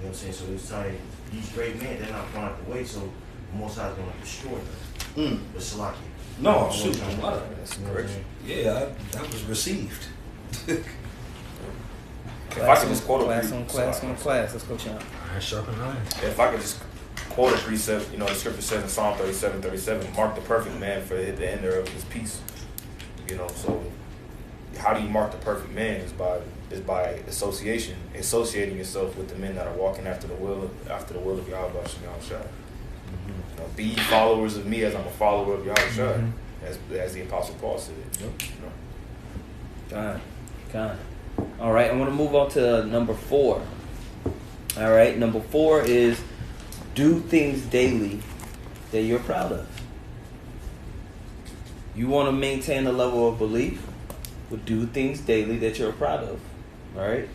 what I'm saying? So it's like these great men, they're not going out the way, so the Most High is going to destroy them. But Salaki. No, shoot. That's correct. Yeah, that was received. If I could just quote class. Let's go, Sean. Iron sharpen iron. If I could just quote a precept, the scripture says in Psalm 37:37, mark the perfect man for the end of his peace. So how do you mark the perfect man is by association, associating yourself with the men that are walking after the will of Yahweh Shai. Be followers of me as I'm a follower of Yahweh Shai, as the Apostle Paul said. God. All right, I want to move on to number 4. All right, number 4 is do things daily that you're proud of. You want to maintain a level of belief, but do things daily that you're proud of. All right,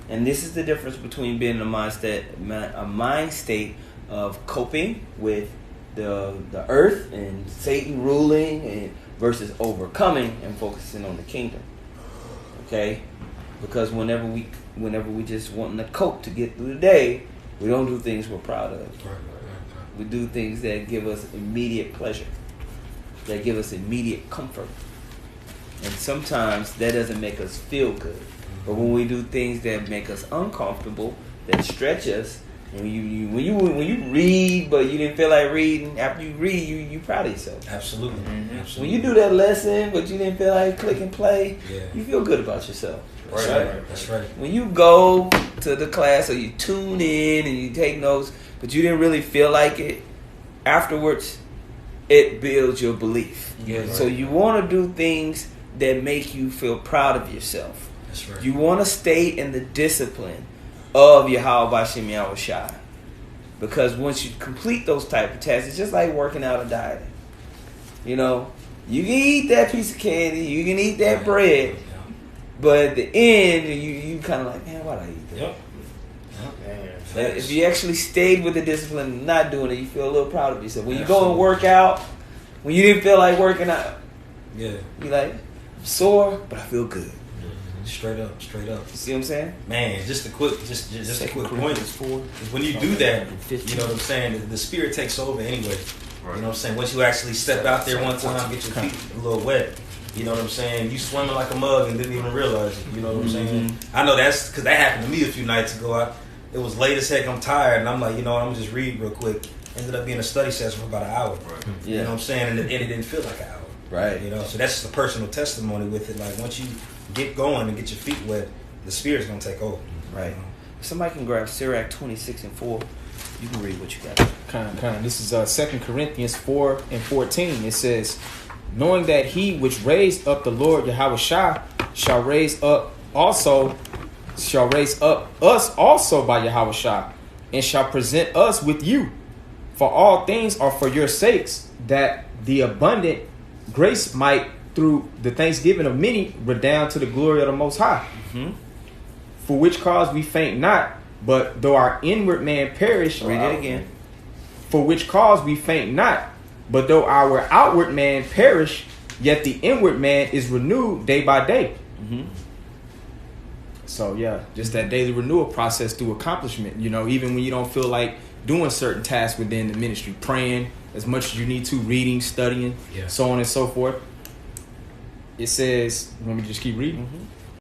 and this is the difference between being in a mind state of coping with the earth and Satan ruling, and versus overcoming and focusing on the kingdom. Okay. Because whenever we just wanting to cope to get through the day, we don't do things we're proud of. We do things that give us immediate pleasure, that give us immediate comfort. And sometimes that doesn't make us feel good. But when we do things that make us uncomfortable, that stretch us, when you read but you didn't feel like reading, after you read, you proud of yourself. Absolutely. Absolutely. When you do that lesson but you didn't feel like click and play, you feel good about yourself. That's right. When you go to the class or you tune in and you take notes, but you didn't really feel like it, afterwards, it builds your belief. So you want to do things that make you feel proud of yourself. That's right. You want to stay in the discipline of Yahweh Bashem Yahweh Shai. Because once you complete those type of tasks, it's just like working out and dieting. You can eat that piece of candy, you can eat that bread, but at the end, you kind of like, man, why'd I eat that? If you actually stayed with the discipline and not doing it, you feel a little proud of yourself. When you go and work out, when you didn't feel like working out, you're like, I'm sore, but I feel good. Straight up. You see what I'm saying? Man, just a quick point is when you do that, you know what I'm saying, the spirit takes over anyway. You know what I'm saying? Once you actually step out there one time, get your feet a little wet, you know what I'm saying? You swimming like a mug and didn't even realize it. You know what I'm saying? I know that's because that happened to me a few nights ago. It was late as heck. I'm tired, and I'm like, I'm gonna just read real quick. Ended up being a study session for about an hour. You know what I'm saying? And it didn't feel like an hour. Right. So that's just a personal testimony with it. Like once you get going and get your feet wet, the spirit's gonna take over. Right. If somebody can grab Sirach 26:4, you can read what you got. Kind. This is 2 Corinthians 4:14. It says, knowing that he which raised up the Lord Yahweh Shai shall raise up us also by Yahweh Shai, and shall present us with you. For all things are for your sakes, that the abundant grace might through the thanksgiving of many redound to the glory of the Most High. For which cause we faint not, but though our inward man perish. Read it again. For which cause we faint not, but though our outward man perish, yet the inward man is renewed day by day. So just that daily renewal process through accomplishment. Even when you don't feel like doing certain tasks within the ministry, praying as much as you need to, reading, studying, so on and so forth. It says, let me just keep reading.